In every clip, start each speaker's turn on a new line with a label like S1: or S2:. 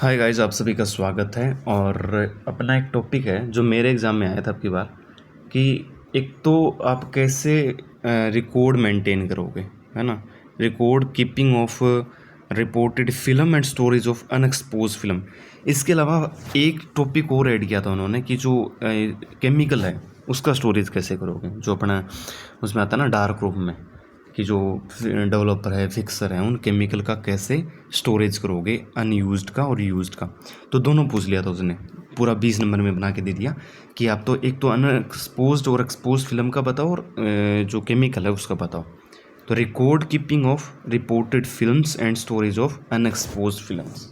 S1: Hi guys, आप सभी का स्वागत है। और अपना एक टॉपिक है जो मेरे एग्ज़ाम में आया था आपकी बार कि एक तो आप कैसे रिकॉर्ड मेंटेन करोगे, है ना। Record keeping of reported film and storage of unexposed film. इसके अलावा एक टॉपिक और ऐड किया था उन्होंने कि जो केमिकल है उसका स्टोरेज कैसे करोगे, जो अपना उसमें आता है ना डार्क रूम में, कि जो डेवलपर है फिक्सर है उन केमिकल का कैसे स्टोरेज करोगे, अनयूज्ड का और यूज्ड का। तो दोनों पूछ लिया था उसने, पूरा 20 नंबर में बना के दे दिया कि आप तो एक तो अनएक्सपोज्ड और एक्सपोज फिल्म का बताओ और जो केमिकल है उसका बताओ। तो record keeping of reported films and storage of unexposed films,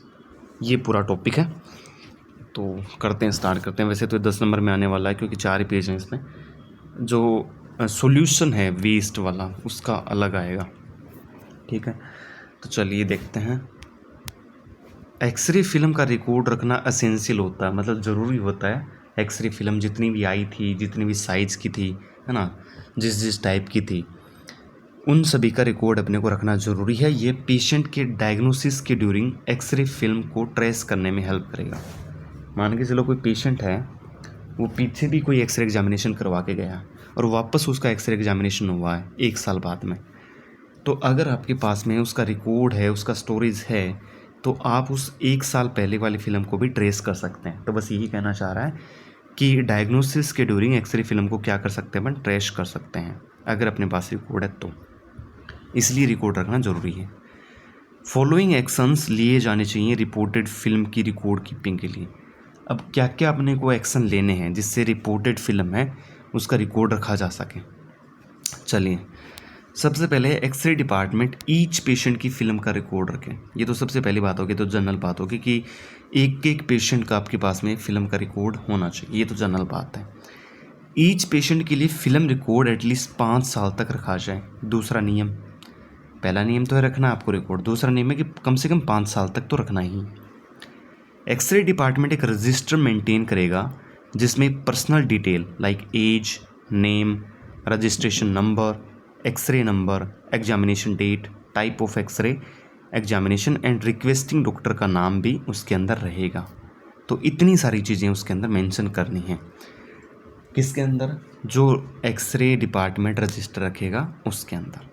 S1: ये पूरा टॉपिक है। तो करते हैं, स्टार्ट करते हैं। वैसे तो 10 नंबर में आने वाला है क्योंकि 4 ही पेज हैं इसमें। जो सॉल्यूशन है वेस्ट वाला उसका अलग आएगा, ठीक है। तो चलिए देखते हैं। एक्सरे फिल्म का रिकॉर्ड रखना असेंशियल होता है, मतलब ज़रूरी होता है। एक्सरे फिल्म जितनी भी आई थी, जितनी भी साइज़ की थी, है ना, जिस जिस टाइप की थी, उन सभी का रिकॉर्ड अपने को रखना ज़रूरी है। ये पेशेंट के डायग्नोसिस के ड्यूरिंग एक्सरे फिल्म को ट्रेस करने में हेल्प करेगा। मान के चलो कोई पेशेंट है, वो पीछे भी कोई एक्सरे एग्जामिनेशन करवा के गया और वापस उसका एक्सरे एग्जामिनेशन हुआ है 1 साल बाद में, तो अगर आपके पास में उसका रिकॉर्ड है, उसका स्टोरेज है, तो आप उस 1 साल पहले वाली फ़िल्म को भी ट्रेस कर सकते हैं। तो बस यही कहना चाह रहा है कि डायग्नोसिस के ड्यूरिंग एक्सरे फिल्म को क्या कर सकते हैं, अपन ट्रेस कर सकते हैं अगर अपने पास रिकॉर्ड है तो। इसलिए रिकॉर्ड रखना ज़रूरी है। फॉलोइंग एक्शंस लिए जाने चाहिए रिपोर्टेड फिल्म की रिकॉर्ड कीपिंग के लिए। अब क्या क्या अपने को एक्शन लेने हैं जिससे रिपोर्टेड फिल्म है उसका रिकॉर्ड रखा जा सके। चलिए, सबसे पहले एक्सरे डिपार्टमेंट ईच पेशेंट की फ़िल्म का रिकॉर्ड रखें। ये तो सबसे पहली बात होगी, तो जनरल बात होगी कि एक एक पेशेंट का आपके पास में फ़िल्म का रिकॉर्ड होना चाहिए। ये तो जनरल बात है। ईच पेशेंट के लिए फ़िल्म रिकॉर्ड एटलीस्ट 5 साल तक रखा जाए। दूसरा नियम, पहला नियम तो है रखना आपको रिकॉर्ड, दूसरा नियम है कि कम से कम 5 साल तक तो रखना ही। एक्सरे डिपार्टमेंट एक रजिस्टर मेंटेन करेगा जिसमें personal detail like age, name, registration number, x-ray number, examination date, type of x-ray examination and requesting doctor का नाम भी उसके अंदर रहेगा। तो इतनी सारी चीज़ें उसके अंदर मेंशन करनी है। किसके अंदर? जो एक्सरे डिपार्टमेंट रजिस्टर रखेगा उसके अंदर,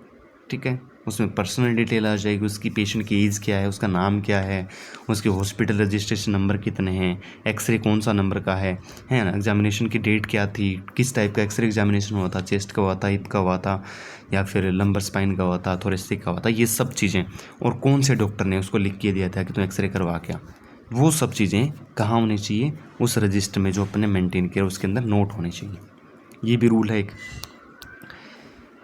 S1: ठीक है। उसमें पर्सनल डिटेल आ जाएगी, उसकी पेशेंट की एज क्या है, उसका नाम क्या है, उसके हॉस्पिटल रजिस्ट्रेशन नंबर कितने हैं, एक्सरे कौन सा नंबर का है ना, एग्जामिनेशन की डेट क्या थी, किस टाइप का एक्सरे एग्जामिनेशन हुआ था, चेस्ट का हुआ था, हिप का हुआ था, या फिर लंबर स्पाइन का हुआ था, थोरेसिक का हुआ था, ये सब चीज़ें। और कौन से डॉक्टर ने उसको लिख के दिया था कि तुम एक्सरे करवा के आ, वो सब चीज़ें कहाँ होनी चाहिए? उस रजिस्टर में जो अपने मेंटेन किया उसके अंदर नोट होनी चाहिए। ये भी रूल है एक।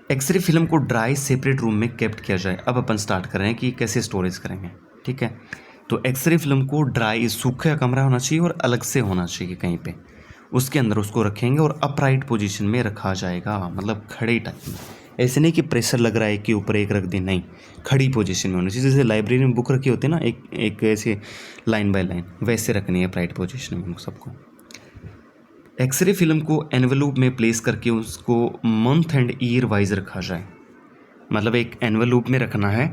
S1: एक्सरे फिल्म को ड्राई सेपरेट रूम में केप्ट किया जाए। अब अपन स्टार्ट कर रहे हैं कि कैसे स्टोरेज करेंगे, ठीक है। तो एक्सरे फिल्म को ड्राई, सूखा कमरा होना चाहिए और अलग से होना चाहिए कहीं पे, उसके अंदर उसको रखेंगे और अपराइट पोजीशन में रखा जाएगा, मतलब खड़े टाइप में। ऐसे नहीं कि प्रेशर लग रहा है कि ऊपर एक रख दें, नहीं, खड़ी पोजीशन में होनी चाहिए। जैसे लाइब्रेरी में बुक रखी होती है ना, एक एक ऐसे लाइन बाय लाइन, वैसे रखनी है अपराइट पोजीशन में सबको। एक्सरे फिल्म को एनवेलूप में प्लेस करके उसको मंथ एंड ईयर वाइज रखा जाए। मतलब एक एनवेलूप में रखना है,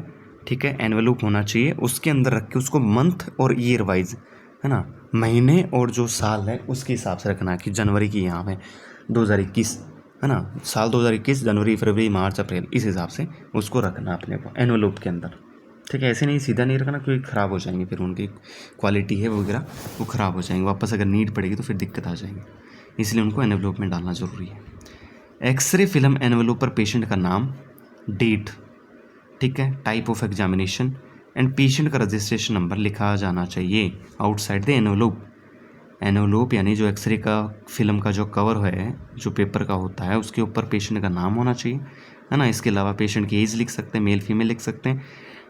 S1: ठीक है, एनवेलूप होना चाहिए, उसके अंदर रख के उसको मंथ और ईयर वाइज, है ना, महीने और जो साल है उसके हिसाब से रखना है कि जनवरी की यहाँ है 2021, है ना, साल 2021 जनवरी फरवरी मार्च अप्रैल, इस हिसाब से उसको रखना अपने को एनवेलूप के अंदर, ठीक है। ऐसे नहीं सीधा नहीं रखना क्योंकि ख़राब हो जाएंगे, फिर उनकी क्वालिटी है वगैरह वो ख़राब हो जाएंगे, वापस अगर नीड पड़ेगी तो फिर दिक्कत आ जाएगी, इसलिए उनको एनवेलप में डालना ज़रूरी है। एक्सरे फिल्म एनवेलप पर पेशेंट का नाम, डेट, ठीक है, type of examination and patient का रजिस्ट्रेशन नंबर लिखा जाना चाहिए आउटसाइड द एनवेलप। एनवेलप यानी जो एक्सरे का फिल्म का जो कवर है, जो पेपर का होता है, उसके ऊपर पेशेंट का नाम होना चाहिए, है ना। इसके अलावा पेशेंट की एज लिख सकते हैं, मेल फीमेल लिख सकते हैं,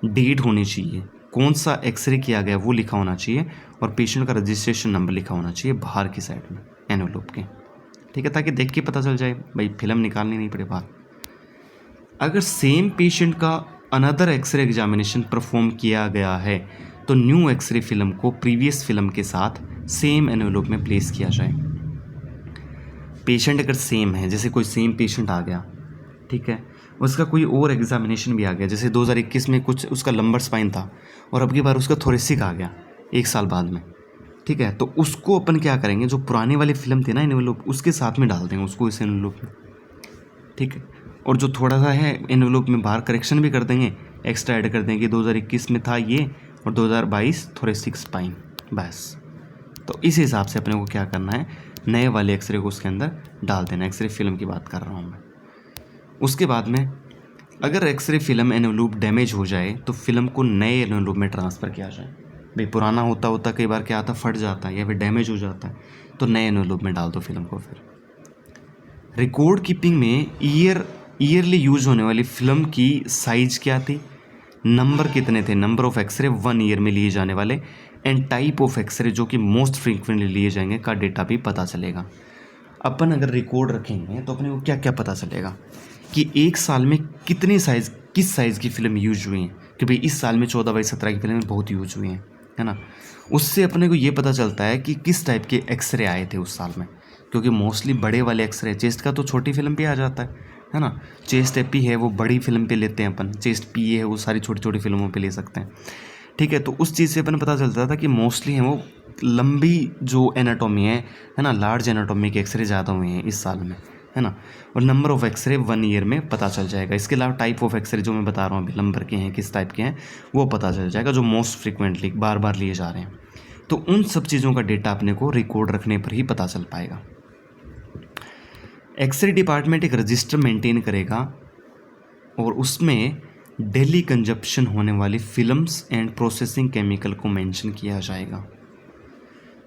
S1: डेट होनी चाहिए, कौन सा एक्सरे किया गया वो लिखा होना चाहिए, और पेशेंट का रजिस्ट्रेशन नंबर लिखा होना चाहिए बाहर की साइड में एनवेलप के, ठीक है, ताकि देख के पता चल जाए भाई, फिल्म निकालनी नहीं पड़े बाहर। अगर सेम पेशेंट का अनदर एक्सरे एग्जामिनेशन परफॉर्म किया गया है तो न्यू एक्सरे फिल्म को प्रीवियस फिल्म के साथ सेम एनवेलप में प्लेस किया जाए। पेशेंट अगर सेम है, जैसे कोई सेम पेशेंट आ गया, ठीक है, उसका कोई और एग्जामिनेशन भी आ गया, जैसे 2021 में कुछ उसका लंबर स्पाइन था और अब की बार उसका थोरेसिक आ गया, 1 साल बाद में, ठीक है। तो उसको अपन क्या करेंगे, जो पुरानी वाली फिल्म थी ना एनवेलोप, उसके साथ में डाल देंगे उसको इस एनवेलोप में, ठीक है। और जो थोड़ा सा है एनवेलोप में बाहर करेक्शन भी कर देंगे, एक्स्ट्रा ऐड कर देंगे कि 2021 में था ये और 2022 थोड़े 6 पाइन, बस। तो इस हिसाब से अपने को क्या करना है, नए वाले एक्सरे को उसके अंदर डाल देना। एक्सरे फिल्म की बात कर रहा हूँ मैं। उसके बाद में अगर एक्सरे फिल्म एनवेलोप डैमेज हो जाए तो फिल्म को नए एनवेलोप में ट्रांसफ़र किया जाए। भाई पुराना होता होता कई बार क्या आता, फट जाता है या फिर डैमेज हो जाता है, तो नए एनवेलोप में डाल दो फिल्म को। फिर रिकॉर्ड कीपिंग में ईयरली यूज होने वाली फिल्म की साइज क्या थी, नंबर कितने थे, नंबर ऑफ एक्सरे 1 ईयर में लिए जाने वाले, एंड टाइप ऑफ एक्सरे जो कि मोस्ट फ्रीक्वेंटली लिए जाएंगे का डेटा भी पता चलेगा। अपन अगर रिकॉर्ड रखेंगे तो अपने को क्या क्या पता चलेगा कि एक साल में कितने साइज़, किस साइज़ की फ़िल्म यूज हुई हैं, कि भाई इस साल में 14x17 की फिल्में बहुत यूज हुई हैं, है ना। उससे अपने को ये पता चलता है कि किस टाइप के एक्सरे आए थे उस साल में, क्योंकि मोस्टली बड़े वाले एक्सरे, चेस्ट का तो छोटी फिल्म पे आ जाता है ना। चेस्ट एपी है वो बड़ी फिल्म पे लेते हैं अपन, चेस्ट पी है वो सारी छोटी छोटी फिल्मों पे ले सकते हैं, ठीक है। तो उस चीज़ से अपन पता चलता था कि मोस्टली है वो लंबी जो एनाटॉमी है ना, लार्ज एनाटॉमी के एक्सरे ज़्यादा हुए हैं इस साल में, है ना। और नंबर ऑफ एक्सरे 1 ईयर में पता चल जाएगा। इसके अलावा टाइप ऑफ एक्सरे जो मैं बता रहा हूँ अभी, नंबर के हैं, किस टाइप के हैं, वो पता चल जाएगा, जो मोस्ट फ्रिक्वेंटली बार बार लिए जा रहे हैं। तो उन सब चीज़ों का डेटा अपने को रिकॉर्ड रखने पर ही पता चल पाएगा। एक्सरे डिपार्टमेंट एक रजिस्टर मेंटेन करेगा और उसमें डेली कंजप्शन होने वाली फिल्म्स एंड प्रोसेसिंग केमिकल को मेंशन किया जाएगा।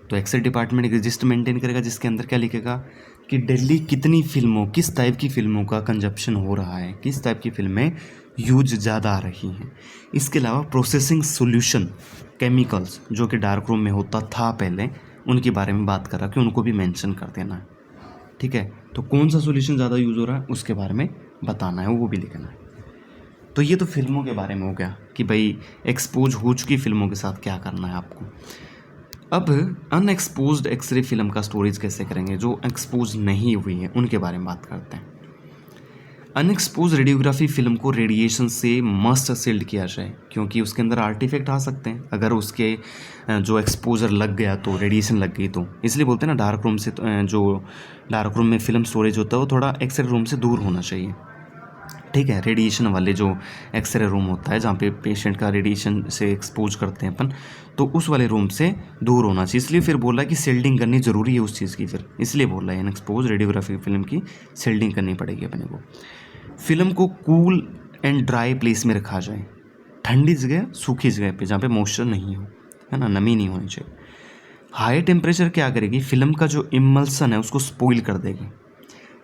S1: तो एक्सरे डिपार्टमेंट एक रजिस्टर मेंटेन करेगा जिसके अंदर क्या लिखेगा कि डेली कितनी फिल्मों, किस टाइप की फिल्मों का कंजप्शन हो रहा है, किस टाइप की फिल्में यूज ज़्यादा आ रही हैं। इसके अलावा प्रोसेसिंग सोल्यूशन केमिकल्स जो कि डार्क रूम में होता था पहले, उनके बारे में बात कर रहा कि उनको भी मेंशन कर देना है, ठीक है। तो कौन सा सोल्यूशन ज़्यादा यूज़ हो रहा है उसके बारे में बताना है, वो भी लिखना है। तो ये तो फिल्मों के बारे में हो गया कि भाई एक्सपोज हो चुकी फिल्मों के साथ क्या करना है आपको। अब अनएक्सपोज्ड एक्सरे फिल्म का स्टोरेज कैसे करेंगे, जो एक्सपोज नहीं हुई है उनके बारे में बात करते हैं। अनएक्सपोज रेडियोग्राफी फिल्म को रेडिएशन से मस्ट सील्ड किया जाए, क्योंकि उसके अंदर आर्टिफैक्ट आ सकते हैं अगर उसके जो एक्सपोजर लग गया तो, रेडिएशन लग गई तो। इसलिए बोलते हैं ना डार्क रूम से, जो डार्क रूम में फिल्म स्टोरेज होता है वो थोड़ा एक्सरे रूम से दूर होना चाहिए, ठीक है। रेडिएशन वाले जो एक्सरे रूम होता है जहाँ पे पेशेंट का रेडिएशन से एक्सपोज करते हैं अपन, तो उस वाले रूम से दूर होना चाहिए। इसलिए फिर बोला कि सील्डिंग करनी ज़रूरी है उस चीज़ की, फिर इसलिए बोला है अनएक्सपोज रेडियोग्राफी फिल्म की सील्डिंग करनी पड़ेगी अपने को। फिल्म को कूल एंड ड्राई प्लेस में रखा जाए, ठंडी जगह, सूखी जगह पे जहाँ पे मॉइस्चर नहीं हो, है ना, नमी नहीं होनी चाहिए। हाई टेम्परेचर क्या करेगी, फिल्म का जो इमल्सन है उसको स्पॉइल कर देगी।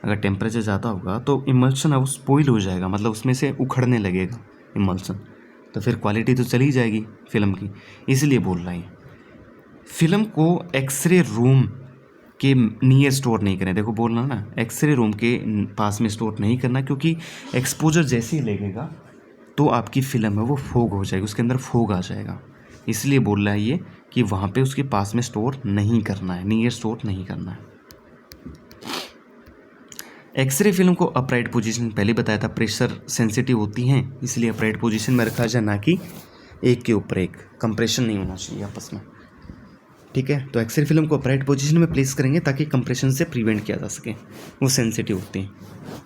S1: अगर टेम्परेचर ज़्यादा होगा तो इमल्सन है वो स्पॉइल हो जाएगा, मतलब उसमें से उखड़ने लगेगा इमल्सन, तो फिर क्वालिटी तो चली जाएगी फिल्म की। इसलिए बोल रहा है फिल्म को एक्सरे रूम के नियर स्टोर नहीं करें। देखो बोल रहा ना, एक्सरे रूम के पास में स्टोर नहीं करना, क्योंकि एक्सपोजर जैसे ही लगेगा तो आपकी फिल्म है वो फोग हो जाएगी, उसके अंदर फोग आ जाएगा। इसलिए बोल रहा है ये कि वहाँ पे उसके पास में स्टोर नहीं करना है, नियर स्टोर नहीं करना है। एक्सरे फिल्म को अपराइट पोजीशन, पहले बताया था प्रेशर सेंसिटिव होती हैं, इसलिए अपराइट पोजीशन में रखा जाए, ना कि एक के ऊपर एक, कंप्रेशन नहीं होना चाहिए आपस में, ठीक है। तो एक्सरे फिल्म को अपराइट पोजीशन में प्लेस करेंगे ताकि कंप्रेशन से प्रिवेंट किया जा सके, वो सेंसिटिव होती हैं।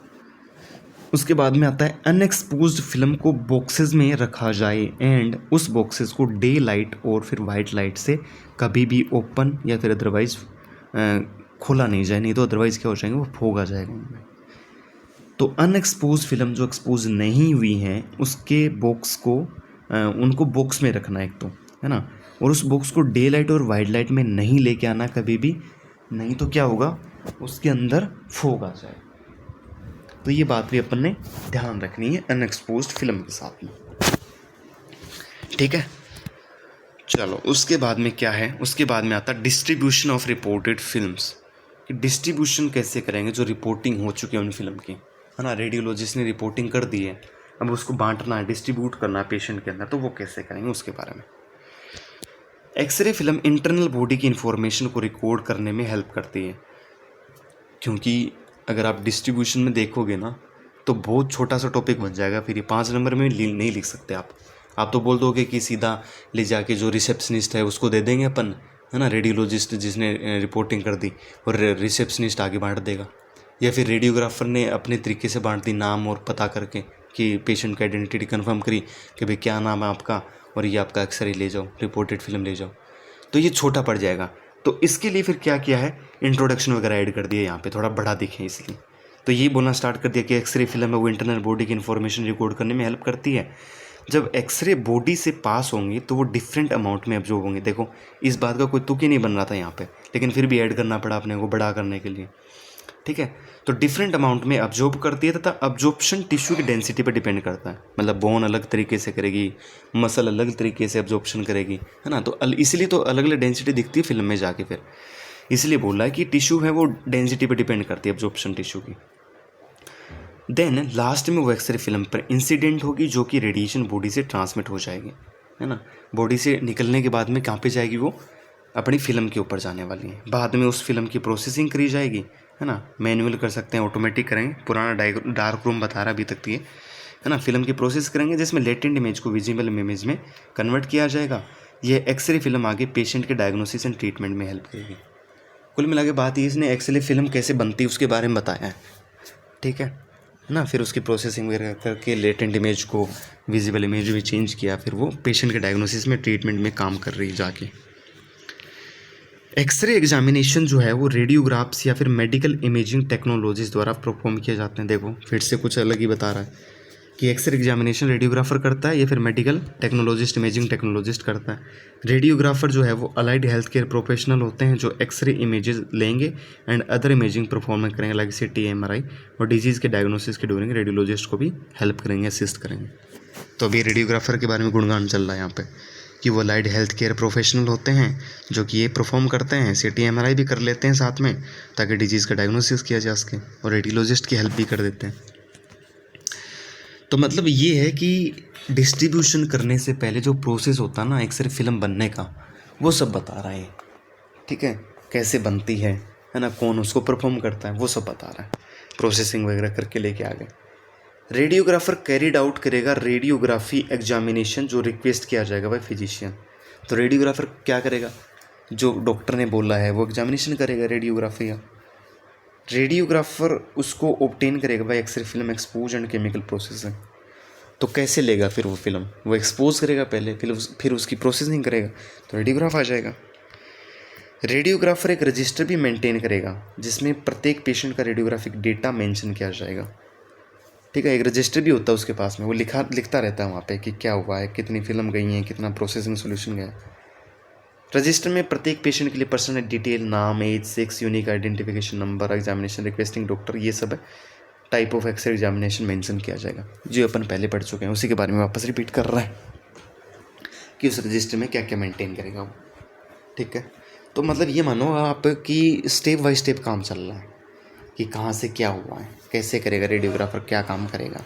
S1: उसके बाद में आता है अनएक्सपोज्ड फिल्म को बॉक्सेस में रखा जाए एंड उस बॉक्सेस को डे लाइट और फिर वाइट लाइट से कभी भी ओपन या फिर अदरवाइज खोला नहीं जाए, नहीं तो अदरवाइज़ क्या हो जाएंगे, वो फोग आ जाएगा उनमें। तो अनएक्सपोज फिल्म जो एक्सपोज नहीं हुई हैं उसके बॉक्स को उनको बॉक्स में रखना एक तो, है ना, और उस बॉक्स को डे लाइट और वाइट लाइट में नहीं लेके आना कभी भी, नहीं तो क्या होगा, उसके अंदर फोग आ जाए। तो ये बात भी अपन ने ध्यान रखनी है अनएक्सपोज्ड फिल्म के साथ में, ठीक है। चलो उसके बाद में क्या है, उसके बाद में आता है डिस्ट्रीब्यूशन ऑफ रिपोर्टेड फिल्म्स, कि डिस्ट्रीब्यूशन कैसे करेंगे जो रिपोर्टिंग हो चुकी है उन फिल्म की, है ना। रेडियोलॉजिस्ट ने रिपोर्टिंग कर दी है, अब उसको बांटना है, डिस्ट्रीब्यूट करना है पेशेंट के अंदर, तो वो कैसे करेंगे उसके बारे में। एक्सरे फिल्म इंटरनल बॉडी की इंफॉर्मेशन को रिकॉर्ड करने में हेल्प करती है, क्योंकि अगर आप डिस्ट्रीब्यूशन में देखोगे ना तो बहुत छोटा सा टॉपिक बन जाएगा, फिर ये 5 नंबर में नहीं लिख सकते आप, आप तो बोल दोगे कि सीधा ले जाके जो रिसेप्शनिस्ट है उसको दे देंगे अपन, है ना, रेडियोलॉजिस्ट जिसने रिपोर्टिंग कर दी, और रिसेप्शनिस्ट आगे बांट देगा। या फिर रेडियोग्राफर ने अपने तरीके से बांट दी, नाम और पता करके कि पेशेंट का आइडेंटिटी कंफर्म करी कि भाई क्या नाम है आपका और ये आपका एक्सरे ले जाओ, रिपोर्टेड फिल्म ले जाओ, तो ये छोटा पड़ जाएगा। तो इसके लिए फिर क्या किया है, इंट्रोडक्शन वगैरह ऐड कर दिया यहाँ पे, थोड़ा बड़ा दिखे इसलिए। तो ये बोलना स्टार्ट कर दिया कि एक्सरे फिल्म है वो इंटरनल बॉडी की इन्फॉर्मेशन रिकॉर्ड करने में हेल्प करती है। जब एक्सरे बॉडी से पास होंगे तो वो डिफरेंट अमाउंट में एब्जॉर्ब होंगे। देखो इस बात का कोई तुक ही नहीं बन रहा था यहाँ पे, लेकिन फिर भी ऐड करना पड़ा अपने को बड़ा करने के लिए, ठीक है। तो डिफरेंट अमाउंट में अब्जॉर्ब करती है तथा अब्जॉर्प्शन टिश्यू की डेंसिटी पर डिपेंड करता है। मतलब बोन अलग तरीके से करेगी, मसल अलग तरीके से अब्जॉर्प्शन करेगी, है ना। तो इसलिए तो अलग अलग डेंसिटी दिखती है फिल्म में जाके, फिर इसलिए बोल रहा है कि टिश्यू है वो डेंसिटी पर डिपेंड करती है अब्जॉर्प्शन टिश्यू की। देन लास्ट में वो एक्सरे फिल्म पर इंसिडेंट होगी जो कि रेडिएशन बॉडी से ट्रांसमिट हो जाएगी, है ना। बॉडी से निकलने के बाद में कहाँ पे जाएगी, वो अपनी फिल्म के ऊपर जाने वाली है। बाद में उस फिल्म की प्रोसेसिंग करी जाएगी, है ना। मैनुअल कर सकते हैं, ऑटोमेटिक करेंगे, पुराना डार्क रूम बता रहा अभी तक तो ये, है ना। फिल्म की प्रोसेस करेंगे जिसमें लेटेंट इमेज को विजिबल इमेज में कन्वर्ट किया जाएगा। ये एक्सरे फिल्म आगे पेशेंट के डायग्नोसिस एंड ट्रीटमेंट में हेल्प करेगी। कुल मिला के बात ये, इसने एक्सरे फिल्म कैसे बनती है उसके बारे में बताया है, ठीक है ना। फिर उसकी प्रोसेसिंग वगैरह करके लेटेंट इमेज को विजिबल इमेज में चेंज किया, फिर वो पेशेंट के डायग्नोसिस में ट्रीटमेंट में काम कर रही है जाके। एक्सरे एग्जामिनेशन जो है वो रेडियोग्राफ्स या फिर मेडिकल इमेजिंग टेक्नोलॉजीज़ द्वारा परफॉर्म किए जाते हैं। देखो फिर से कुछ अलग ही बता रहा है कि एक्सरे एग्जामिनेशन रेडियोग्राफर करता है या फिर मेडिकल टेक्नोलॉजिस्ट इमेजिंग टेक्नोलॉजिस्ट करता है। रेडियोग्राफर जो है वो अलाइड हेल्थ केयर प्रोफेशनल होते हैं जो एक्सरे इमेजेस लेंगे एंड अदर इमेजिंग परफॉर्म करेंगे लाइक CT MRI, और डिजीज़ के डायग्नोसिस के ड्यूरिंग रेडियोलॉजिस्ट को भी हेल्प करेंगे, असिस्ट करेंगे। तो अभी रेडियोग्राफर के बारे में गुणगान चल रहा है यहाँ पे कि वो अलाइड हेल्थ केयर प्रोफेशनल होते हैं जो कि ये परफॉर्म करते हैं, CT MRI भी कर लेते हैं साथ में ताकि डिजीज़ का डायग्नोसिस किया जा सके, और रेडियोलॉजिस्ट की हेल्प भी कर देते हैं। तो मतलब ये है कि डिस्ट्रीब्यूशन करने से पहले जो प्रोसेस होता है ना एक्सरे फिल्म बनने का, वो सब बता रहा है, ठीक है। कैसे बनती है ना, कौन उसको परफॉर्म करता है, वो सब बता रहा है। प्रोसेसिंग वगैरह करके लेके आ गए। रेडियोग्राफर कैरिड आउट करेगा रेडियोग्राफी एग्जामिनेशन जो रिक्वेस्ट किया जाएगा बाय फिजिशियन। तो रेडियोग्राफर क्या करेगा, जो डॉक्टर ने बोला है वो एग्जामिनेशन करेगा रेडियोग्राफी का। रेडियोग्राफर उसको ऑब्टेन करेगा by x-ray film expose and chemical processing. तो कैसे लेगा फिर वो फिल्म, वो एक्सपोज करेगा पहले, फिर उसकी प्रोसेसिंग करेगा, तो रेडियोग्राफ आ जाएगा। रेडियोग्राफर एक रजिस्टर भी मेंटेन करेगा जिसमें प्रत्येक पेशेंट का रेडियोग्राफिक डेटा मेंशन किया जाएगा, ठीक है। एक रजिस्टर भी होता है उसके पास में, वो लिखता रहता है वहाँ पे कि क्या हुआ है, कितनी फिल्म गई है, कितना प्रोसेसिंग सोल्यूशन गया। रजिस्टर में प्रत्येक पेशेंट के लिए पर्सनल डिटेल, नाम, age, sex, unique identification number, examination requesting doctor, ये सब type of x-ray examination mention किया जाएगा जो अपन पहले पढ़ चुके हैं। उसी के बारे में वापस रिपीट कर रहा है कि उस रजिस्टर में क्या क्या मेंटेन करेगा वो, ठीक है। तो मतलब ये मानो आप कि स्टेप बाय स्टेप काम चल रहा है कि कहाँ से क्या हुआ है, कैसे करेगा रेडियोग्राफर, क्या काम करेगा,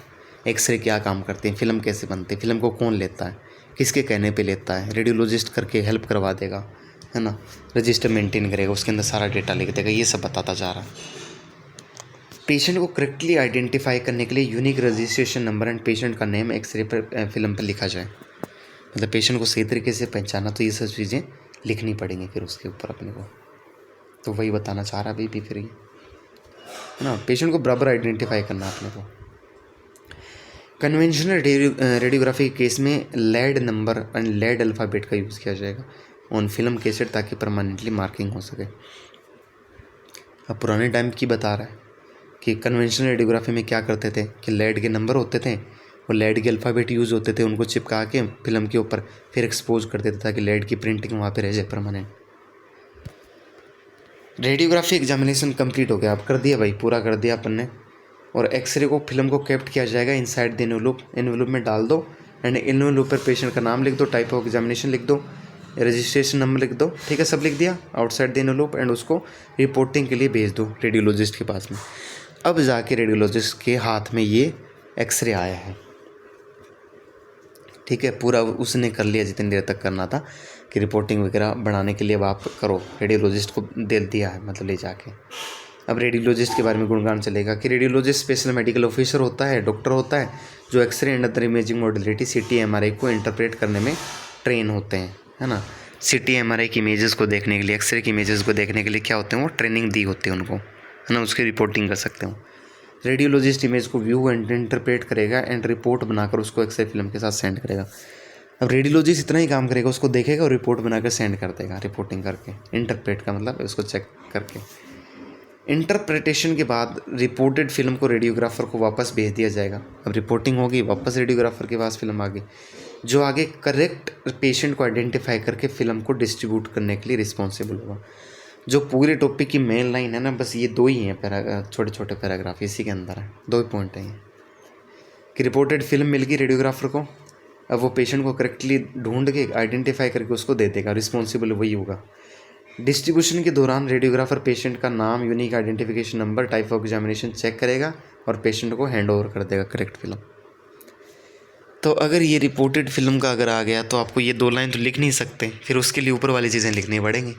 S1: एक्सरे क्या काम करते हैं, फिल्म कैसे बनती है, फिल्म को कौन लेता है, किसके कहने पे लेता है, रेडियोलॉजिस्ट करके हेल्प करवा देगा, है ना। रजिस्टर मेंटेन करेगा, उसके अंदर सारा डेटा लिख देगा, ये सब बताता जा रहा है। पेशेंट को करेक्टली आइडेंटिफाई करने के लिए unique registration number and patient का नेम एक्सरे पर फिल्म पर लिखा जाए। मतलब पेशेंट को सही तरीके से पहचाना, तो ये सब चीज़ें लिखनी पड़ेंगी फिर उसके ऊपर अपने को। तो वही बताना चाह रहा भी फिर ये, है ना, पेशेंट को बराबर आइडेंटिफाई करना अपने को। कन्वेंशनल रेडियोग्राफी के केस में lead number and lead alphabet का यूज़ किया जाएगा ऑन फिल्म कैसेट ताकि परमानेंटली मार्किंग हो सके। अब पुराने टाइम की बता रहा है कि कन्वेंशनल रेडियोग्राफी में क्या करते थे कि लेड के नंबर होते थे और लेड के अल्फ़ाबेट यूज़ होते थे, उनको चिपका के फिल्म के ऊपर फिर एक्सपोज कर देते ताकि लेड की प्रिंटिंग वहाँ पे रह जाए परमानेंट। रेडियोग्राफी एग्जामिनेशन कंप्लीट हो गया, अब कर दिया भाई, पूरा कर दिया अपन ने। और एक्सरे को फिल्म को कैप्ट किया जाएगा इनसाइड द एनवेलप, एनवेलप में डाल दो एंड एनवेलप पर पेशेंट का नाम लिख दो, टाइप ऑफ एग्जामिनेशन लिख दो, रजिस्ट्रेशन नंबर लिख दो, ठीक है, सब लिख दिया आउटसाइड द एनवेलप एंड उसको रिपोर्टिंग के लिए भेज दो रेडियोलॉजिस्ट के पास में। अब जाके रेडियोलॉजिस्ट के हाथ में ये एक्सरे आया है, ठीक है, पूरा उसने कर लिया जितनी देर तक करना था कि रिपोर्टिंग वगैरह बनाने के लिए अब आप करो, रेडियोलॉजिस्ट को दे दिया है मतलब ले जाके। अब रेडियोलॉजिस्ट के बारे में गुणगान चलेगा कि रेडियोलॉजिस्ट स्पेशल मेडिकल ऑफिसर होता है, डॉक्टर होता है, जो x-ray and other imaging modality CT MRI को इंटरप्रेट करने में ट्रेन होते हैं, है ना। CT MRI की इमेजेस को देखने के लिए, एक्सरे की इमेजेस को देखने के लिए क्या होते हैं, वो ट्रेनिंग दी होती है उनको, है ना, उसकी रिपोर्टिंग कर सकते हो। रेडियोलॉजिस्ट इमेज को व्यू एंड इंटरप्रेट करेगा एंड रिपोर्ट बनाकर उसको एक्सरे फिल्म के साथ सेंड करेगा। अब रेडियोलॉजिस्ट इतना ही काम करेगा, उसको देखेगा और रिपोर्ट बनाकर सेंड कर देगा, रिपोर्टिंग करके। इंटरप्रेट का मतलब उसको चेक करके। इंटरप्रिटेशन के बाद रिपोर्टेड फिल्म को रेडियोग्राफर को वापस भेज दिया जाएगा। अब रिपोर्टिंग होगी, वापस रेडियोग्राफर के पास फिल्म आ गई, जो आगे करेक्ट पेशेंट को आइडेंटिफाई करके फिल्म को डिस्ट्रीब्यूट करने के लिए रिस्पॉन्सिबल होगा। जो पूरे टॉपिक की मेन लाइन है ना, बस ये 2 ही हैं, छोटे छोटे पैराग्राफ इसी के अंदर है, 2 ही पॉइंट हैं कि रिपोर्टेड फिल्म मिल गई रेडियोग्राफर को, अब वो पेशेंट को करेक्टली ढूंढ के आइडेंटिफाई करके उसको दे देगा, रिस्पॉन्सिबल वही होगा। डिस्ट्रीब्यूशन के दौरान रेडियोग्राफर पेशेंट का नाम, unique identification number, type of examination check करेगा और पेशेंट को हैंड ओवर कर देगा करेक्ट फिल्म। तो अगर ये रिपोर्टेड फिल्म का अगर आ गया तो आपको ये 2 लाइन तो लिख नहीं सकते, फिर उसके लिए ऊपर वाली चीज़ें लिखनी पड़ेंगी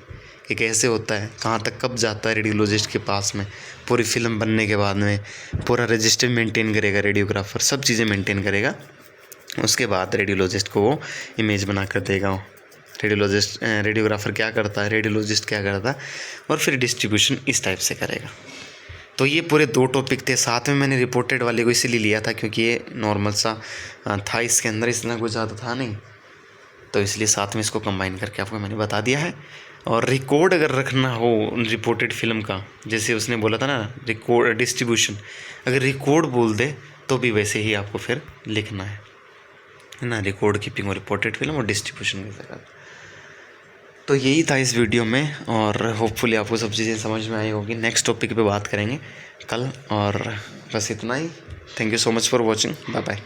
S1: कि कैसे होता है, कहाँ तक कब जाता है रेडियोलॉजिस्ट के पास में, पूरी फिल्म बनने के बाद में पूरा रजिस्टर मेंटेन करेगा रेडियोग्राफर, सब चीज़ें मेंटेन करेगा। उसके बाद रेडियोलॉजिस्ट को वो इमेज बना कर देगा। रेडियोग्राफर क्या करता है, रेडियोलॉजिस्ट क्या करता है, और फिर डिस्ट्रीब्यूशन इस टाइप से करेगा। तो ये पूरे 2 टॉपिक थे। साथ में मैंने रिपोर्टेड वाले को इसीलिए लिया था क्योंकि ये नॉर्मल सा था, इसके अंदर इतना कुछ ज़्यादा था नहीं, तो इसलिए साथ में इसको कंबाइन करके आपको मैंने बता दिया है। और रिकॉर्ड अगर रखना हो रिपोर्टेड फिल्म का, जैसे उसने बोला था ना रिकॉर्ड डिस्ट्रीब्यूशन, अगर रिकॉर्ड बोल दे तो भी वैसे ही आपको फिर लिखना है ना, रिकॉर्ड कीपिंग और रिपोर्टेड फिल्म और डिस्ट्रीब्यूशन के साथ। तो यही था इस वीडियो में, और होपफुली आपको सब चीज़ें समझ में आई होगी। नेक्स्ट टॉपिक पे बात करेंगे कल, और बस इतना ही। Thank you so much for watching, bye bye.